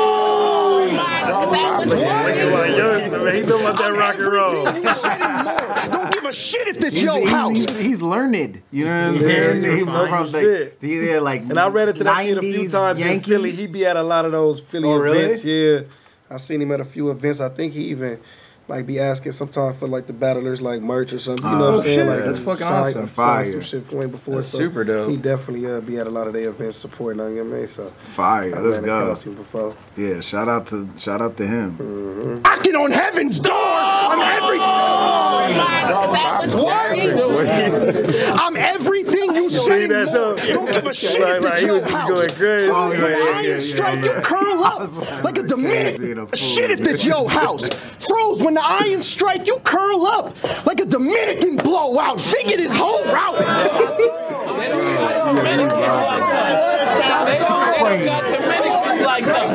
He know about that rock and roll. Don't give a shit if this your house. He's learned. You know what I'm saying? He knows shit. Like And I ran into that kid a few times in Philly. He be at a lot of those Philly events. Really? Yeah. I seen him at a few events. I think he even like be asking sometimes for like the battlers like merch or something. You know what I'm saying? Like that's fucking awesome. Fire. Some shit for him before. That's so super dope. He definitely be at a lot of their events supporting. You know what I mean? So fire. Let's go. Him before. Yeah. Shout out to him. Knocking on heaven's door. I'm everything you say. Don't give a shit if this your house. Iron strike, you curl up like a Dominican. Shit if this your house. Froze when the iron strike, you curl up like a Dominican blowout. Figure this whole route. got Dominicans like that.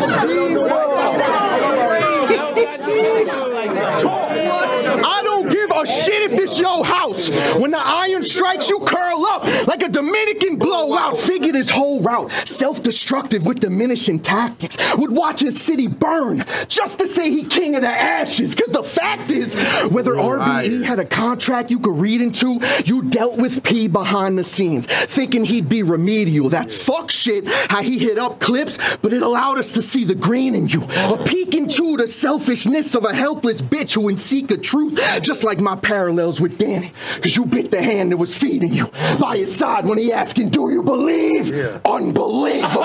I don't give a shit if this your house. When the iron strikes, you curl up like a Dominican blowout. Figure this whole route, self-destructive with diminishing tactics. Would watch his city burn just to say he king of the ashes. Cause the fact is, whether RBE had a contract you could read into, you dealt with P behind the scenes, thinking he'd be remedial. That's fuck shit, how he hit up clips, but it allowed us to see the green in you. A peek into the selfishness of a helpless bitch who would seek a truth, just like my parallels with Danny. Cause you bit the hand that was feeding you. By his side when he asking, do you believe? Yeah. Unbelievable.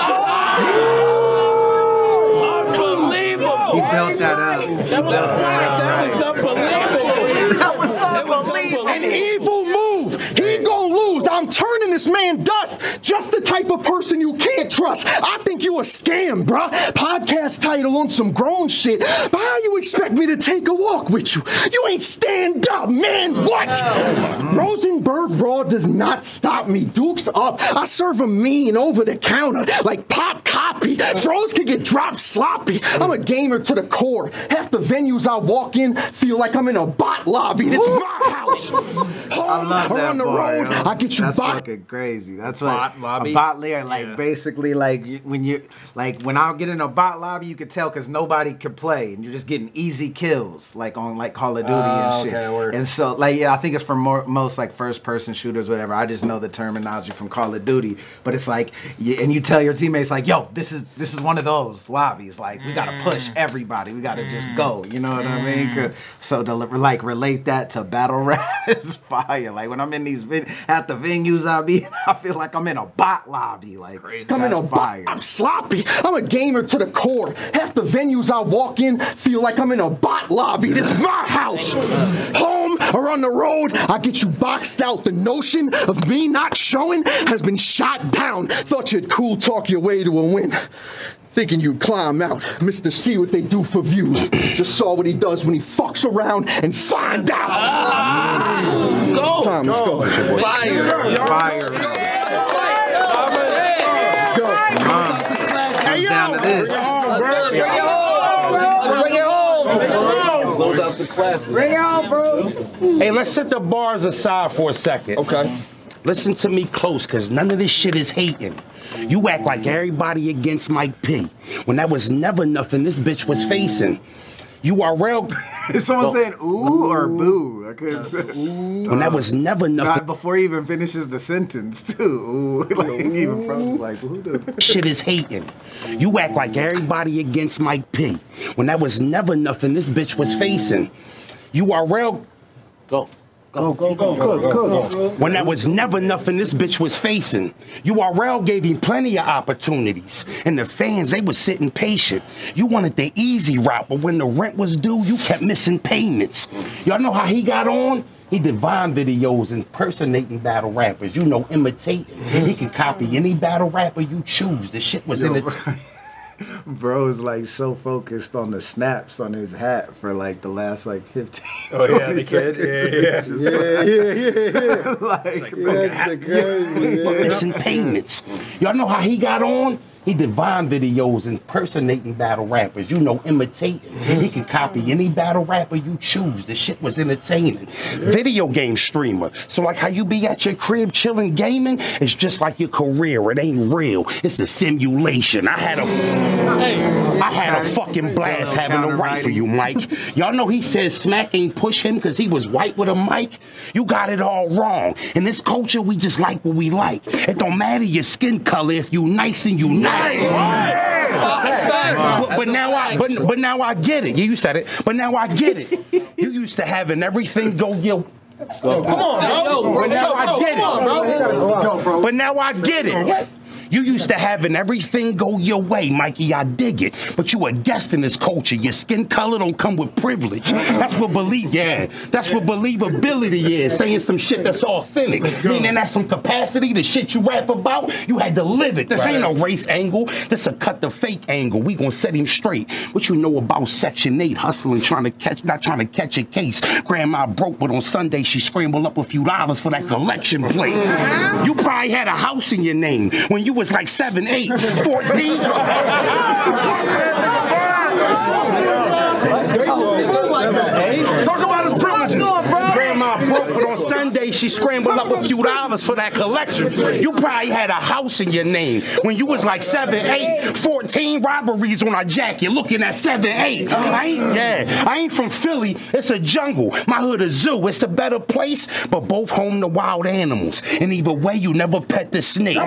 Unbelievable. He built that up. That was unbelievable. That was unbelievable. An evil move. He gon' lose. I'm turning this man dust. Just the type of person you can't trust. I think you a scam, bruh. Podcast title on some grown shit. But how you expect me to take a walk with you? You ain't stand up, man. What? Rosenburg Raw does not stop me. Duke's up. I serve a mean over the counter like pop copy. Froze can get dropped sloppy. I'm a gamer to the core. Half the venues I walk in feel like I'm in a bot lobby. This is my house. I love that on the bar, road, yo. I get you That's bot. fucking crazy. That's what Bot lobby? a bot layer, like basically like when you like when I get in a bot lobby, you could tell because nobody could play and you're just getting easy kills like on like Call of Duty and shit. Okay, and so like I think it's for most like first person shooters, whatever. I just know the terminology from Call of Duty, but it's like and you tell your teammates like, yo, this is one of those lobbies. Like we gotta push everybody. We gotta just go. You know what I mean? So to like relate that to battle rap is fire. Like when I'm in these at the venues I feel like I'm in a bot lobby. Like crazy. I'm in a fire. I'm sloppy. I'm a gamer to the core. Half the venues I walk in feel like I'm in a bot lobby. This is my house. Home or on the road, I get you boxed out. The notion of me not showing has been shot down. Thought you'd cool talk your way to a win. Thinking you'd climb out, Mr. See what they do for views. Just saw what he does when he fucks around and find out. Go! Time, let's go. Fire! Fire. Let's go. Comes down to this. Let's bring it home! Let's bring it home! Close out the class. Bring it on, bro. Hey, let's set the bars aside for a second. Okay. Listen to me close, cause none of this shit is hating. You act like everybody against Mike P. When that was never nothing this bitch was facing. URL. Is someone saying ooh or boo? I couldn't say. When that was never nothing. Before he even finishes the sentence, too. Ooh. Like, even from like, who does Shit is hating. You act like everybody against Mike P. When that was never nothing this bitch was facing. URL. Go. When that was never nothing this bitch was facing. URL gave him plenty of opportunities. And the fans, they was sitting patient. You wanted the easy route, but when the rent was due, you kept missing payments. Y'all know how he got on? He did Vine videos impersonating battle rappers. You know, imitating. He could copy any battle rapper you choose. The shit was in it. Bro's like so focused on the snaps on his hat for like the last like 15. Oh yeah, the kid. Yeah. Like that's the crazy. Missing payments. Y'all know how he got on? He did Vine videos impersonating battle rappers. You know, imitating. He can copy any battle rapper you choose. The shit was entertaining. Video game streamer. So like how you be at your crib chilling gaming, it's just like your career. It ain't real. It's a simulation. I had a fucking blast having to write for you, Mike. Y'all know he says Smack ain't push him because he was white with a mic. You got it all wrong. In this culture, we just like what we like. It don't matter your skin color if you nice and you nice. But now I get it. You said it. But now I get it. You used to having everything go your. Come on, bro. But now I get it. But now I get it. You used to having everything go your way, Mikey, I dig it. But you a guest in this culture. Your skin color don't come with privilege. That's what believability is. Saying some shit that's authentic. Meaning that's some capacity, the shit you rap about, you had to live it. This ain't a race angle. This a cut the fake angle. We gonna set him straight. What you know about Section 8? Hustling, not trying to catch a case. Grandma broke, but on Sunday she scrambled up a few dollars for that collection plate. You probably had a house in your name when you was like 7, 8, 14. Talk about his privileges. Grandma broke, but on Sunday she scrambled up a few dollars for that collection. You probably had a house in your name when you was like 7, 8, 14 robberies on a jacket, looking at 7, 8. I ain't from Philly. It's a jungle. My hood a zoo. It's a better place, but both home to wild animals. And either way, you never pet the snake. Now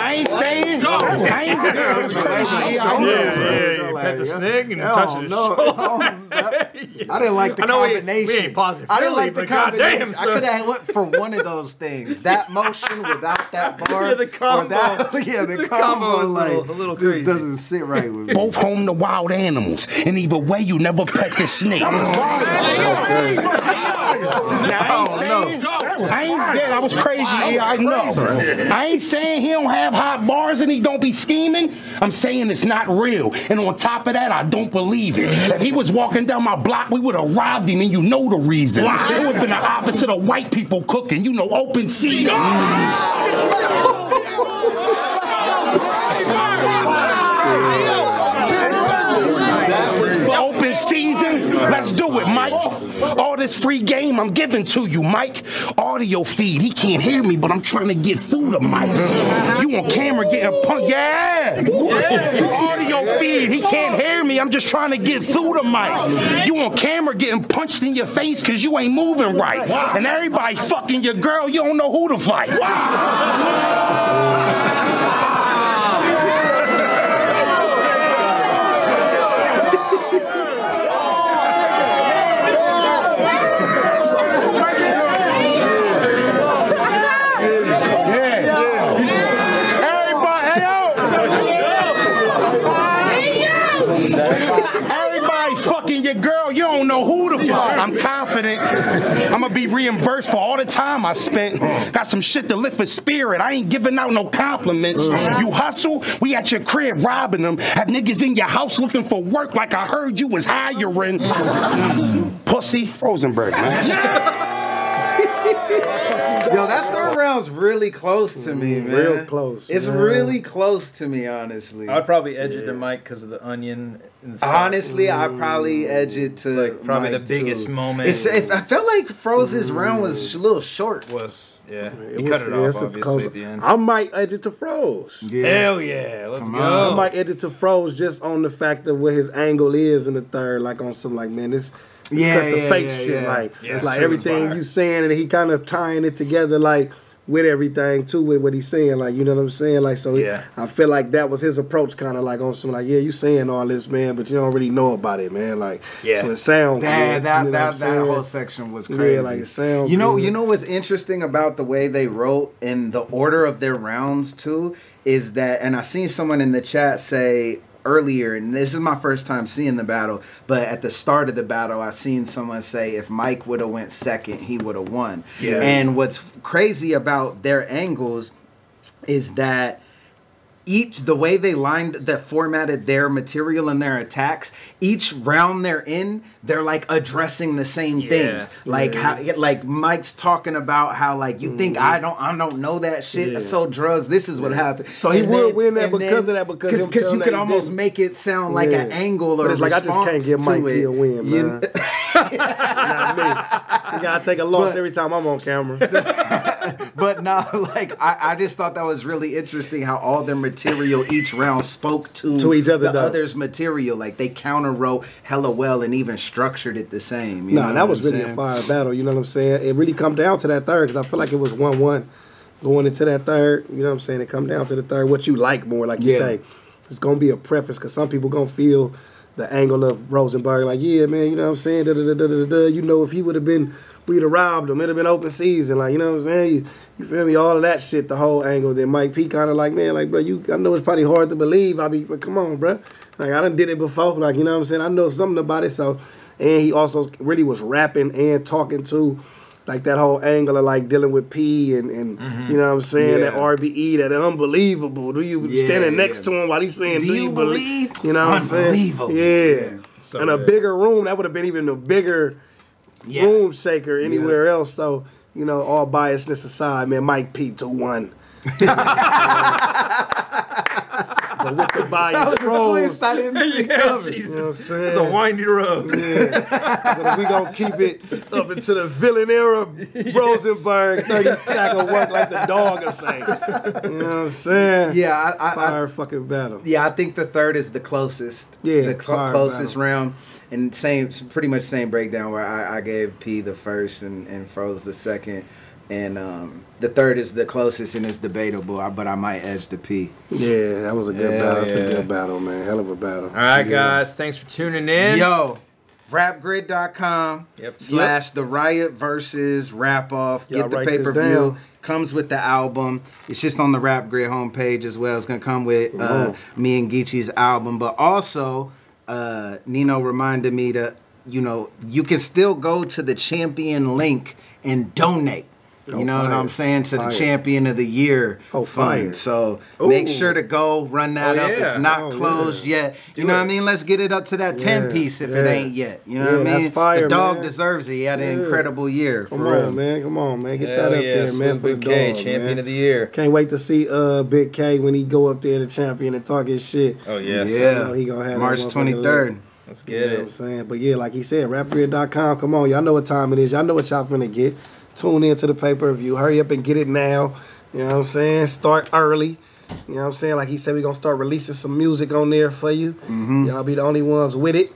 I ain't saying. Pet the snake and touch his shoulder. I didn't like the combination. We ain't pausing. I didn't like the combination. Goddamn, I could have went for one of those things. That motion without that bar. Yeah, the combo. Or that, the combo is like, a little crazy. This doesn't sit right with me. Both home to wild animals. And either way, you never pet the snake. I ain't saying I was crazy. Yeah, I know. I ain't saying he don't have hot bars and he don't be scheming. I'm saying it's not real. And on top of that, I don't believe it. If he was walking down my block, we would have robbed him, and you know the reason. It would have been the opposite of white people cooking. You know, open season. Open season. Let's do it, Mike. All this free game I'm giving to you, Mike. Audio feed. He can't hear me, but I'm trying to get through to Mike. You on camera getting punked. Yeah. Audio feed. He can't hear me. I'm just trying to get through to Mike. You on camera getting punched in your face because you ain't moving right. And everybody fucking your girl. You don't know who to fight. Your girl, you don't know who to fuck. I'm confident I'm gonna be reimbursed for all the time I spent. Got some shit to lift a spirit. I ain't giving out no compliments. You hustle, we at your crib robbing them. Have niggas in your house looking for work like I heard you was hiring. Pussy. Rosenburg, man. Yo, that third round's really close to me, man. Real close. It's really close to me, honestly. I'd probably edge it to Mike because of the onion. And the honestly, I'd probably edge it to like probably Mike the biggest too. moment. I felt like Froze's round was a little short. He cut it off, obviously, at the end. I might edge it to Froze. Yeah. Hell yeah, let's go. I might edge it to Froze just on the fact of what his angle is in the third, like on some like, man, this cut the fake shit, like everything you saying, and he kind of tying it together, like with everything too, with what he's saying, like, you know what I'm saying, like, so I feel like that was his approach, kind of like on some like, you saying all this, man, but you don't really know about it, man, like, so it sounds good. That whole section was crazy. Yeah, like it sounds. You know what's interesting about the way they wrote and the order of their rounds too is that, and I seen someone in the chat say earlier, and this is my first time seeing the battle, but at the start of the battle, I seen someone say if Mike would have went second, he would have won. Yeah. And what's crazy about their angles is that the way they formatted their material and their attacks, each round they're in, they're like addressing the same things. Like how, like Mike's talking about how like you think I don't know that shit. So drugs, this is what happened. So he would win that because of that, because you could almost make it sound like an angle or but it's like I just can't give Mike a win, man. Not me. You gotta take a loss every time I'm on camera. But no, like I just thought that was really interesting how all their material each round spoke to each other, the other's material. Like they counter wrote hella well and even structured it the same. Nah, that was really a fire battle. You know what I'm saying? It really come down to that third because I feel like it was 1-1 going into that third. You know what I'm saying? It come down to the third. What you like more, like you say, it's gonna be a preference because some people gonna feel the angle of Rosenberg, like, yeah, man, you know what I'm saying? You know, if he would have been we'd have robbed him. It'd have been open season. Like, you know what I'm saying? You feel me? All of that shit, the whole angle. Then Mike P kind of like, man, like, bro, I know it's probably hard to believe. But come on, bro. Like, I done did it before. Like, you know what I'm saying? I know something about it. So, and he also really was rapping and talking to, like, that whole angle of, like, dealing with P and you know what I'm saying? That RBE, that unbelievable. Do you standing next to him while he's saying, do you believe? You know what I'm saying? Unbelievable. Yeah. So and a bigger room, that would have been even a bigger room shaker anywhere else. So, you know, all biasness aside, man, Mike P 2-1. But with the bias trolls, I didn't see coming. Jesus. You know what I'm saying? It's a windy road. Yeah. But we gonna keep it up into the villain era, Rosenburg, 30 sack of work like the dog will say. You know what I'm saying? Yeah, Fire fucking battle. Yeah, I think the third is the closest. Yeah, the fire closest battle. round. And pretty much same breakdown where I gave P the first and Froze the second. And the third is the closest and it's debatable, but I might edge the P. Yeah, that was a good battle. That's a good battle, man. Hell of a battle. All right, guys. Thanks for tuning in. Yo, rapgrid.com / The Riot versus Rap Off. Get the pay-per-view. Comes with the album. It's just on the Rap Grid homepage as well. It's going to come with me and GEECHI's album. But also, Nino reminded me that, you know, you can still go to the champion link and donate. You know what I'm saying? To the champion of the year fund. So make sure to go run that up. It's not closed yet. You know what I mean? Let's get it up to that 10 piece if it ain't yet. You know what I mean? That's fire, the dog man. deserves it. He had an incredible year. Come on, man. Come on, man. Get that up there, man. For the dog, champion of the year. Can't wait to see Big K when he go up there to champion and talk his shit. Oh, yes. Yeah. You know, he gonna have March 23rd. Let's You get know what it. I'm saying? But yeah, like he said, rapgrid.com. Come on, y'all know what time it is. Y'all know what y'all finna get. Tune in to the pay-per-view. Hurry up and get it now. You know what I'm saying? Start early. You know what I'm saying? Like he said, we're going to start releasing some music on there for you. Y'all be the only ones with it.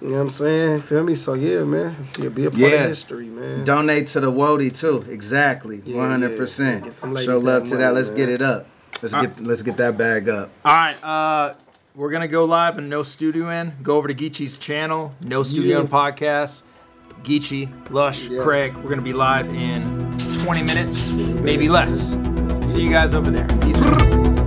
You know what I'm saying? Feel me? So yeah, man. You'll be a part of history, man. Donate to the Wody too. Exactly. 100%. Show love to that. Let's get it up. Let's get that bag up. All right. We're going to go live and no studio in. Go over to Geechi's channel. No studio in podcast. Geechi, Lush, Craig. We're going to be live in 20 minutes, maybe less. See you guys over there. Peace out.